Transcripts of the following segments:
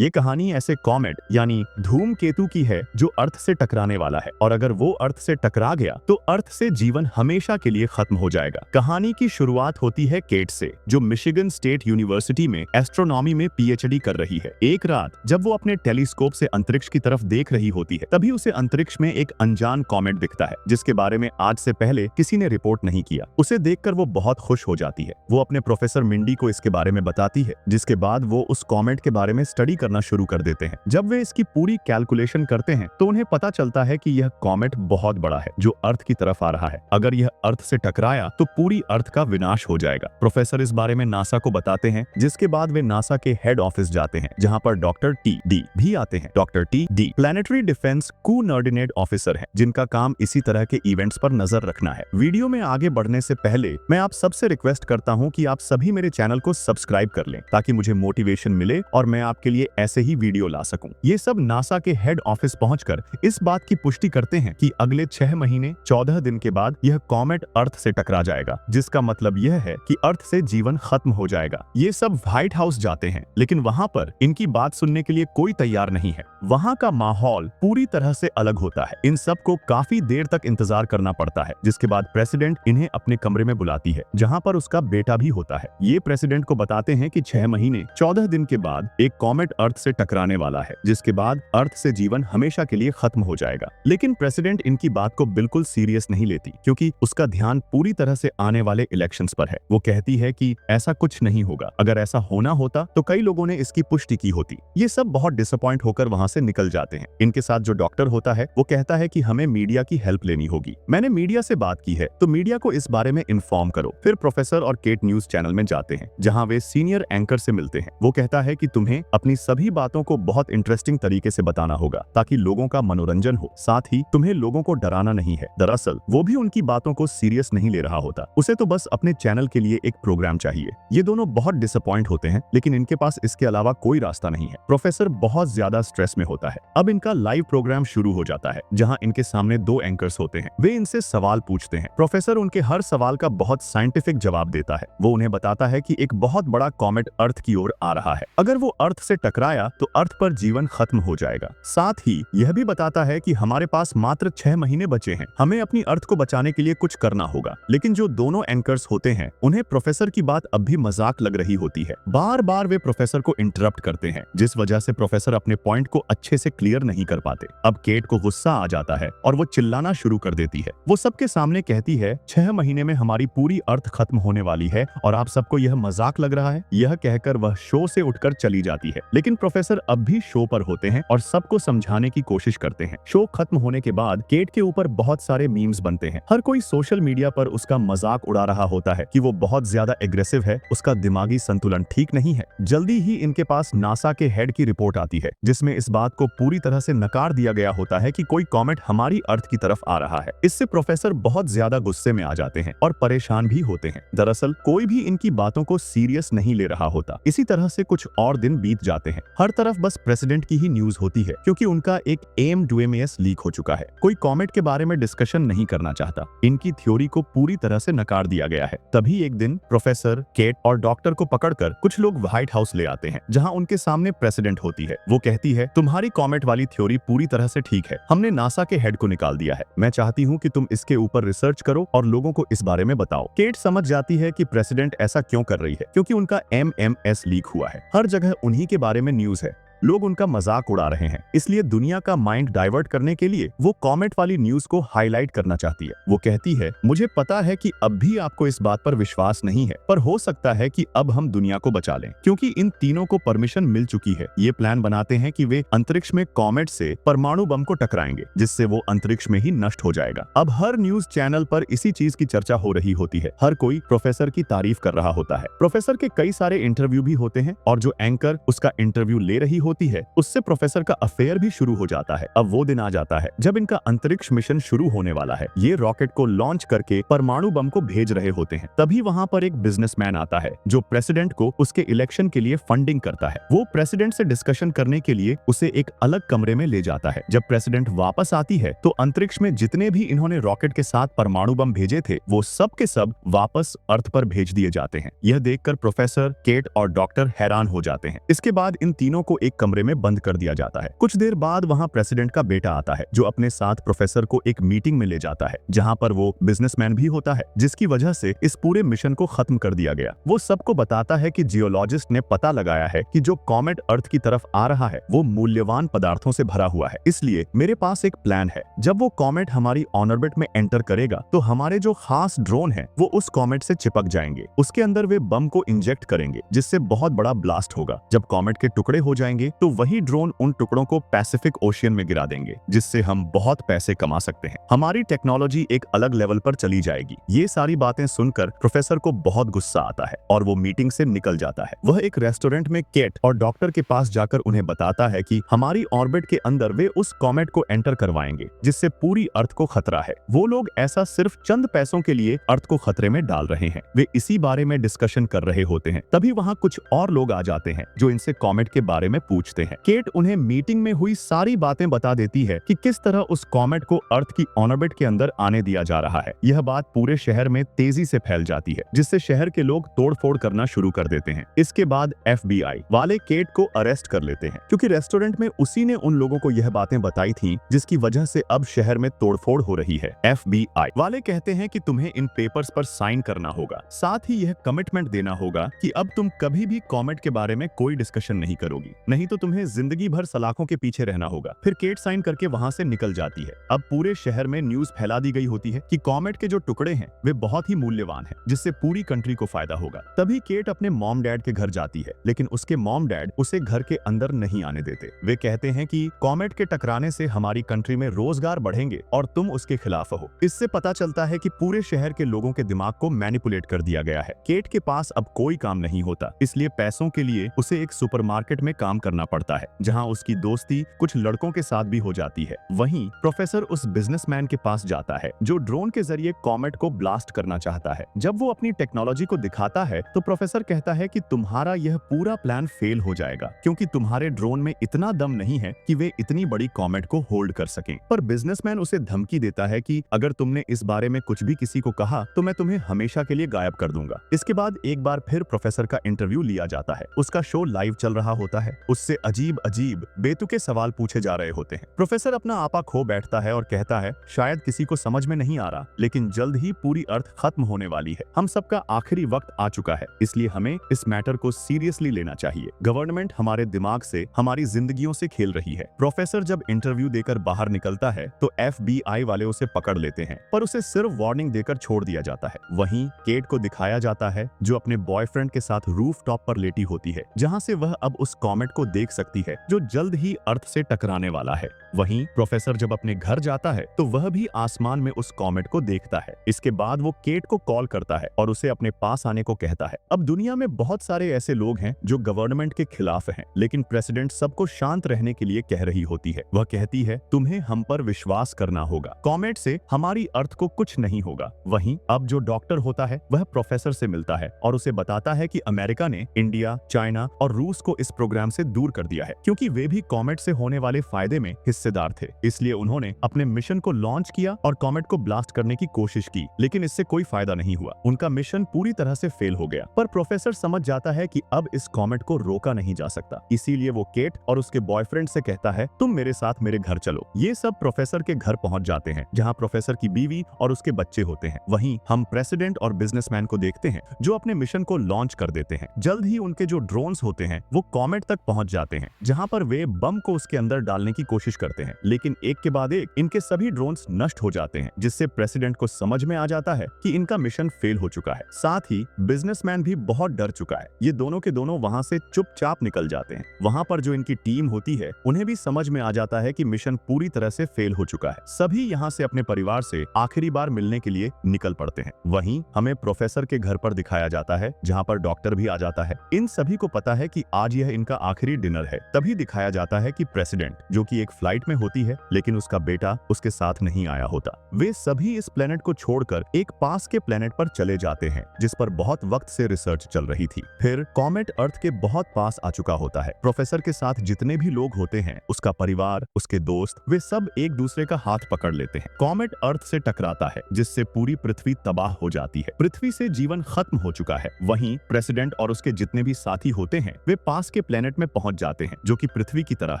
ये कहानी ऐसे कॉमेट यानी धूमकेतु की है जो अर्थ से टकराने वाला है, और अगर वो अर्थ से टकरा गया तो अर्थ से जीवन हमेशा के लिए खत्म हो जाएगा। कहानी की शुरुआत होती है केट से, जो मिशिगन स्टेट यूनिवर्सिटी में एस्ट्रोनॉमी में पीएचडी कर रही है। एक रात जब वो अपने टेलीस्कोप से अंतरिक्ष की तरफ देख रही होती है, तभी उसे अंतरिक्ष में एक अनजान कॉमेट दिखता है, जिसके बारे में आज से पहले किसी ने रिपोर्ट नहीं किया। उसे देखकर वो बहुत खुश हो जाती है। वो अपने प्रोफेसर मिंडी को इसके बारे में बताती है, जिसके बाद वो उस कॉमेट के बारे में स्टडी करना शुरू कर देते हैं। जब वे इसकी पूरी कैलकुलेशन करते हैं तो उन्हें पता चलता है कि यह कॉमेट बहुत बड़ा है, जो अर्थ की तरफ आ रहा है। अगर यह अर्थ से टकराया तो पूरी अर्थ का विनाश हो जाएगा। प्रोफेसर इस बारे में नासा को बताते हैं, जिसके बाद वे नासा के हेड ऑफिस जाते हैं, जहां पर डॉक्टर टी डी भी आते हैं। Doctor T D planetary defence coordinate officer है, जिनका काम इसी तरह के इवेंट्स पर नजर रखना है। वीडियो में आगे बढ़ने से पहले मैं आप सबसे रिक्वेस्ट करता हूं कि आप सभी मेरे चैनल को सब्सक्राइब कर लें, ताकि मुझे मोटिवेशन मिले और मैं आपके लिए ऐसे ही वीडियो ला सकूं। ये सब नासा के हेड ऑफिस पहुंचकर इस बात की पुष्टि करते हैं कि अगले 6 महीने 14 दिन के बाद यह कॉमेट अर्थ से टकरा जाएगा, जिसका मतलब यह है कि अर्थ से जीवन खत्म हो जाएगा। ये सब व्हाइट हाउस जाते हैं, लेकिन वहां पर इनकी बात सुनने के लिए कोई तैयार नहीं है। वहां का माहौल पूरी तरह से अलग होता है। इन सबको काफी देर तक इंतजार करना पड़ता है, जिसके बाद प्रेसिडेंट इन्हें अपने कमरे में बुलाती है, जहां पर उसका बेटा भी होता है। ये प्रेसिडेंट को बताते हैं कि 6 महीने 14 दिन के बाद एक कॉमेट अर्थ से टकराने वाला है, जिसके बाद अर्थ से जीवन हमेशा के लिए खत्म हो जाएगा। लेकिन प्रेसिडेंट इनकी बात को बिल्कुल सीरियस नहीं लेती, क्योंकि उसका ध्यान पूरी तरह से आने वाले इलेक्शंस पर है। वो कहती है कि ऐसा कुछ नहीं होगा, अगर ऐसा होना होता तो कई लोगों ने इसकी पुष्टि की होती। ये सब बहुत डिसअपॉइंट होकर वहां से निकल जाते हैं। इनके साथ जो डॉक्टर होता है वो कहता है कि हमें मीडिया की हेल्प लेनी होगी। मैंने मीडिया से बात की है, तो मीडिया को इस बारे में इन्फॉर्म करो। फिर प्रोफेसर और केट न्यूज चैनल में जाते हैं, जहां वे सीनियर एंकर से मिलते हैं। वो कहता है कि तुम्हें अपनी सभी बातों को बहुत इंटरेस्टिंग तरीके से बताना होगा, ताकि लोगों का मनोरंजन हो। साथ ही तुम्हें लोगों को डराना नहीं है। दरअसल वो भी उनकी बातों को सीरियस नहीं ले रहा होता, उसे तो बस अपने चैनल के लिए एक प्रोग्राम चाहिए। ये दोनों बहुत डिसअपॉइंट होते हैं, लेकिन इनके पास इसके अलावा कोई रास्ता नहीं है। प्रोफेसर बहुत ज्यादा स्ट्रेस में होता है। अब इनका लाइव प्रोग्राम शुरू हो जाता है, जहां इनके सामने 2 एंकर्स होते हैं। वे इनसे सवाल पूछते हैं। प्रोफेसर उनके हर सवाल का बहुत साइंटिफिक जवाब देता है। वो उन्हें बताता है कि एक बहुत बड़ा कॉमेट अर्थ की ओर आ रहा है। अगर वो अर्थ से टकराया तो अर्थ पर जीवन खत्म हो जाएगा। साथ ही यह भी बताता है कि हमारे पास मात्र 6 महीने बचे हैं, हमें अपनी अर्थ को बचाने के लिए कुछ करना होगा। लेकिन जो दोनों एंकर्स होते हैं, उन्हें प्रोफेसर की बात अब भी मजाक लग रही होती है। बार बार वे प्रोफेसर को इंटरप्ट करते हैं, जिस वजह से प्रोफेसर अपने पॉइंट को अच्छे से क्लियर नहीं कर पाते। अब केट को गुस्सा आ जाता है और वो चिल्लाना शुरू कर देती है। वो सबके सामने कहती है, 6 महीने में हमारी पूरी अर्थ खत्म होने वाली है और आप सबको यह मजाक लग रहा है। यह कहकर वह शो से उठकर चली जाती है। लेकिन प्रोफेसर अब भी शो पर होते हैं और सबको समझाने की कोशिश करते हैं। शो खत्म होने के बाद केट के ऊपर बहुत सारे मीम्स बनते हैं। हर कोई सोशल मीडिया पर उसका मजाक उड़ा रहा होता है कि वो बहुत ज्यादा एग्रेसिव है, उसका दिमागी संतुलन ठीक नहीं है। जल्दी ही इनके पास नासा के हेड की रिपोर्ट आती है, जिसमें इस बात को पूरी तरह से नकार दिया गया होता है कि कोई कॉमेट हमारी अर्थ की तरफ आ रहा है। इससे प्रोफेसर बहुत ज्यादा गुस्से में आ जाते हैं और परेशान भी होते हैं। दरअसल कोई भी इनकी बातों को सीरियस नहीं ले रहा होता। इसी तरह से कुछ और दिन बीत जाते हैं। हर तरफ बस प्रेसिडेंट की ही न्यूज होती है, क्योंकि उनका एक AIM-2MAS लीक हो चुका है। कोई कॉमेट के बारे में डिस्कशन नहीं करना चाहता। इनकी थ्योरी को पूरी तरह से नकार दिया गया है। तभी एक दिन प्रोफेसर, केट और डॉक्टर को पकड़कर कुछ लोग व्हाइट हाउस ले आते हैं, जहां उनके सामने प्रेसिडेंट होती है। वो कहती है, तुम्हारी कॉमेट वाली थ्योरी पूरी तरह से ठीक है। हमने नासा के हेड को निकाल दिया है। मैं चाहती हूँ कि तुम इसके ऊपर रिसर्च करो और लोगों को इस बारे में बताओ। केट समझ जाती है कि प्रेसिडेंट ऐसा क्यों कर रही है, क्योंकि उनका MMS लीक हुआ है। हर जगह उन्हीं के बारे में न्यूज है। लोग उनका मजाक उड़ा रहे हैं, इसलिए दुनिया का माइंड डाइवर्ट करने के लिए वो कॉमेट वाली न्यूज को हाईलाइट करना चाहती है। वो कहती है, मुझे पता है कि अब भी आपको इस बात पर विश्वास नहीं है, पर हो सकता है कि अब हम दुनिया को बचा लें, क्योंकि इन तीनों को परमिशन मिल चुकी है। ये प्लान बनाते हैं कि वे अंतरिक्ष में कॉमेट से परमाणु बम को टकराएंगे, जिससे वो अंतरिक्ष में ही नष्ट हो जाएगा। अब हर न्यूज चैनल पर इसी चीज की चर्चा हो रही होती है। हर कोई प्रोफेसर की तारीफ कर रहा होता है। प्रोफेसर के कई सारे इंटरव्यू भी होते हैं, और जो एंकर उसका इंटरव्यू ले रही होती है, उससे प्रोफेसर का अफेयर भी शुरू हो जाता है। अब वो दिन आ जाता है जब इनका अंतरिक्ष मिशन शुरू होने वाला है। ये रॉकेट को लॉन्च करके परमाणु बम को भेज रहे होते हैं। तभी वहां पर एक बिजनेसमैन आता है, जो प्रेसिडेंट को उसके इलेक्शन के लिए फंडिंग करता है। वो प्रेसिडेंट से डिस्कशन करने के लिए उसे एक अलग कमरे में ले जाता है। जब प्रेसिडेंट वापस आती है तो अंतरिक्ष में जितने भी इन्होंने रॉकेट के साथ परमाणु बम भेजे थे, वो सब के सब वापस अर्थ पर भेज दिए जाते हैं। यह देखकर प्रोफेसर, केट और डॉक्टर हैरान हो जाते हैं। इसके बाद इन तीनों को एक कमरे में बंद कर दिया जाता है। कुछ देर बाद वहाँ प्रेसिडेंट का बेटा आता है, जो अपने साथ प्रोफेसर को एक मीटिंग में ले जाता है, जहाँ पर वो बिजनेसमैन भी होता है, जिसकी वजह से इस पूरे मिशन को खत्म कर दिया गया। वो सबको बताता है कि जियोलॉजिस्ट ने पता लगाया है कि जो कॉमेट अर्थ की तरफ आ रहा है वो मूल्यवान पदार्थों से भरा हुआ है, इसलिए मेरे पास एक प्लान है। जब वो कॉमेट हमारी ऑर्बिट में एंटर करेगा तो हमारे जो खास ड्रोन है वो उस कॉमेट से चिपक जाएंगे। उसके अंदर वे बम को इंजेक्ट करेंगे, जिससे बहुत बड़ा ब्लास्ट होगा। जब कॉमेट के टुकड़े हो जाएंगे तो वही ड्रोन उन टुकड़ों को पैसिफिक ओशियन में गिरा देंगे, जिससे हम बहुत पैसे कमा सकते हैं। हमारी टेक्नोलॉजी एक अलग लेवल पर चली जाएगी। ये सारी बातें सुनकर प्रोफेसर को बहुत गुस्सा आता है और वो मीटिंग से निकल जाता है। वह एक रेस्टोरेंट में केट और डॉक्टर के पास जाकर उन्हें बताता है कि हमारी ऑर्बिट के अंदर वे उस कॉमेट को एंटर करवाएंगे, जिससे पूरी अर्थ को खतरा है। वो लोग ऐसा सिर्फ चंद पैसों के लिए अर्थ को खतरे में डाल रहे हैं। वे इसी बारे में डिस्कशन कर रहे होते हैं, तभी वहाँ कुछ और लोग आ जाते हैं जो इनसे कॉमेट के बारे में पूछते हैं। केट उन्हें मीटिंग में हुई सारी बातें बता देती है कि किस तरह उस कॉमेट को अर्थ की ऑर्बिट के अंदर आने दिया जा रहा है। यह बात पूरे शहर में तेजी से फैल जाती है, जिससे शहर के लोग तोड़फोड़ करना शुरू कर देते हैं। इसके बाद FBI वाले केट को अरेस्ट कर लेते हैं, क्योंकि रेस्टोरेंट में उसी ने उन लोगों को यह बातें बताई थीं, जिसकी वजह से अब शहर में तोड़फोड़ हो रही है। FBI वाले कहते हैं कि तुम्हें इन पेपर्स पर साइन करना होगा, साथ ही यह कमिटमेंट देना होगा कि अब तुम कभी भी कॉमेट के बारे में कोई डिस्कशन नहीं करोगी, नहीं तो तुम्हें जिंदगी भर सलाखों के पीछे रहना होगा। फिर केट साइन करके वहां से निकल जाती है। अब पूरे शहर में न्यूज फैला दी गई होती है कि कॉमेट के जो टुकड़े हैं वे बहुत ही मूल्यवान हैं, जिससे पूरी कंट्री को फायदा होगा। तभी केट अपने मॉम डैड के घर जाती है, लेकिन उसके मॉम डैड उसे घर के अंदर नहीं आने देते। वे कहते हैं कि कॉमेट के टकराने से हमारी कंट्री में रोजगार बढ़ेंगे और तुम उसके खिलाफ हो। इससे पता चलता है कि पूरे शहर के लोगों के दिमाग को मैनिपुलेट कर दिया गया है। केट के पास अब कोई काम नहीं होता, इसलिए पैसों के लिए उसे एक सुपरमार्केट में काम करना पड़ता है, जहां उसकी दोस्ती कुछ लड़कों के साथ भी हो जाती है। वहीं प्रोफेसर उस बिजनेसमैन के पास जाता है जो ड्रोन के जरिए कॉमेट को ब्लास्ट करना चाहता है। जब वो अपनी टेक्नोलॉजी को दिखाता है तो प्रोफेसर कहता है कि तुम्हारा यह पूरा प्लान फेल हो जाएगा, क्योंकि तुम्हारे ड्रोन में इतना दम नहीं है कि वे इतनी बड़ी कॉमेट को होल्ड कर सकें। पर बिजनेसमैन उसे धमकी देता है कि अगर तुमने इस बारे में कुछ भी किसी को कहा तो मैं तुम्हें हमेशा के लिए गायब कर दूंगा। इसके बाद एक बार फिर प्रोफेसर का इंटरव्यू लिया जाता है। उसका शो लाइव चल रहा होता है। उससे अजीब अजीब बेतुके सवाल पूछे जा रहे होते हैं। प्रोफेसर अपना आपा खो बैठता है और कहता है, शायद किसी को समझ में नहीं आ रहा, लेकिन जल्द ही पूरी अर्थ खत्म होने वाली है। हम सबका आखिरी वक्त आ चुका है, इसलिए हमें इस मैटर को सीरियसली लेना चाहिए। गवर्नमेंट हमारे दिमाग से, हमारी जिंदगियों से खेल रही है। प्रोफेसर जब इंटरव्यू देकर बाहर निकलता है तो FBI वाले उसे पकड़ लेते हैं, पर उसे सिर्फ वार्निंग देकर छोड़ दिया जाता है। वहीं केट को दिखाया जाता है जो अपने बॉयफ्रेंड के साथ रूफ टॉप पर लेटी होती है, जहां से वह अब उस कॉमेट को देख सकती है जो जल्द ही अर्थ से टकराने वाला है। वहीं प्रोफेसर जब अपने घर जाता है तो वह भी आसमान में उस कॉमेट को देखता है। इसके बाद वो केट को कॉल करता है और उसे अपने पास आने को कहता है। अब दुनिया में बहुत सारे ऐसे लोग हैं जो गवर्नमेंट के खिलाफ हैं, लेकिन प्रेसिडेंट सबको शांत रहने के लिए कह रही होती है। वह कहती है, तुम्हें हम पर विश्वास करना होगा, कॉमेट से हमारी अर्थ को कुछ नहीं होगा। वहीं अब जो डॉक्टर होता है वह प्रोफेसर से मिलता है और उसे बताता है कि अमेरिका ने इंडिया, चाइना और रूस को इस प्रोग्राम से दूर कर दिया है, क्योंकि वे भी कॉमेट से होने वाले फायदे में हिस्सेदार थे। इसलिए उन्होंने अपने मिशन को लॉन्च किया और कॉमेट को ब्लास्ट करने की कोशिश की, लेकिन इससे कोई फायदा नहीं हुआ। उनका मिशन पूरी तरह से फेल हो गया। पर प्रोफेसर समझ जाता है कि अब इस कॉमेट को रोका नहीं जा सकता, इसीलिए वो केट और उसके बॉयफ्रेंड से कहता है, तुम मेरे साथ मेरे घर चलो। ये सब प्रोफेसर के घर पहुंच जाते हैं, जहां प्रोफेसर की बीवी और उसके बच्चे होते हैं। वहीं हम प्रेसिडेंट और बिजनेसमैन को देखते हैं जो अपने मिशन को लॉन्च कर देते हैं। जल्द ही उनके जो ड्रोन्स होते हैं वो कॉमेट तक पहुंच जाते हैं, जहां पर वे बम को उसके अंदर डालने की कोशिश करते हैं, लेकिन एक के बाद एक इनके सभी ड्रोन्स नष्ट हो जाते हैं, जिससे प्रेसिडेंट को समझ में आ जाता है कि इनका मिशन फेल हो चुका है। साथ ही बिजनेसमैन भी बहुत डर चुका है। ये दोनों के दोनों वहां से चुपचाप निकल जाते हैं। वहां पर जो इनकी टीम होती है उन्हें भी समझ में आ जाता है कि मिशन पूरी तरह से फेल हो चुका है। सभी यहाँ से अपने परिवार से आखिरी बार मिलने के लिए निकल पड़ते हैं। वहीं हमें प्रोफेसर के घर पर दिखाया जाता है, जहाँ पर डॉक्टर भी आ जाता है। इन सभी को पता है कि आज यह इनका आखिरी डिनर है। तभी दिखाया जाता है कि प्रेसिडेंट, जो कि एक फ्लाइट में होती है, लेकिन उसका बेटा उसके साथ नहीं आया होता। वे सभी इस प्लेनेट को छोड़कर एक पास के प्लेनेट पर चले जाते हैं, जिस पर बहुत वक्त से रिसर्च चल रही थी। फिर कॉमेट अर्थ के बहुत पास आ चुका होता है। प्रोफेसर के साथ जितने भी लोग होते हैं, उसका परिवार, उसके दोस्त, वे सब एक दूसरे का हाथ पकड़ लेते हैं। कॉमेट अर्थ से टकराता है, जिससे पूरी पृथ्वी तबाह हो जाती है। पृथ्वी से जीवन खत्म हो चुका है। वहीं प्रेसिडेंट और उसके जितने भी साथी होते हैं वे पास के प्लेनेट में पहुंच पहुंच जाते हैं, जो कि पृथ्वी की तरह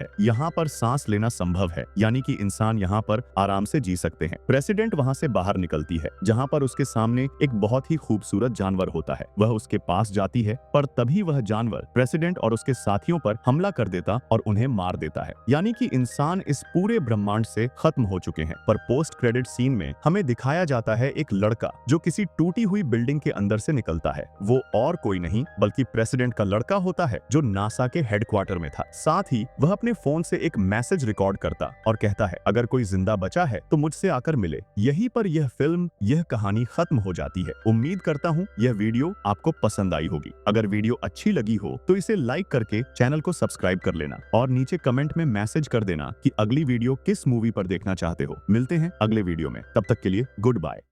है। यहाँ पर सांस लेना संभव है, यानी कि इंसान यहाँ पर आराम से जी सकते हैं। प्रेसिडेंट वहाँ से बाहर निकलती है, जहाँ पर उसके सामने एक बहुत ही खूबसूरत जानवर होता है। वह उसके पास जाती है, पर तभी वह जानवर प्रेसिडेंट और उसके साथियों पर हमला कर देता और उन्हें मार देता है। यानी कि इंसान इस पूरे ब्रह्मांड से खत्म हो चुके हैं। पर पोस्ट क्रेडिट सीन में हमें दिखाया जाता है एक लड़का जो किसी टूटी हुई बिल्डिंग के अंदर से निकलता है। वो और कोई नहीं बल्कि प्रेसिडेंट का लड़का होता है, जो नासा के हेडक्वार्टर में था। साथ ही वह अपने फोन से एक मैसेज रिकॉर्ड करता और कहता है, अगर कोई जिंदा बचा है तो मुझसे आकर मिले। यहीं पर यह फिल्म, यह कहानी खत्म हो जाती है। उम्मीद करता हूँ यह वीडियो आपको पसंद आई होगी। अगर वीडियो अच्छी लगी हो तो इसे लाइक करके चैनल को सब्सक्राइब कर लेना और नीचे कमेंट में मैसेज कर देना कि अगली वीडियो किस मूवी पर देखना चाहते हो। मिलते हैं अगले वीडियो में, तब तक के लिए गुड बाय।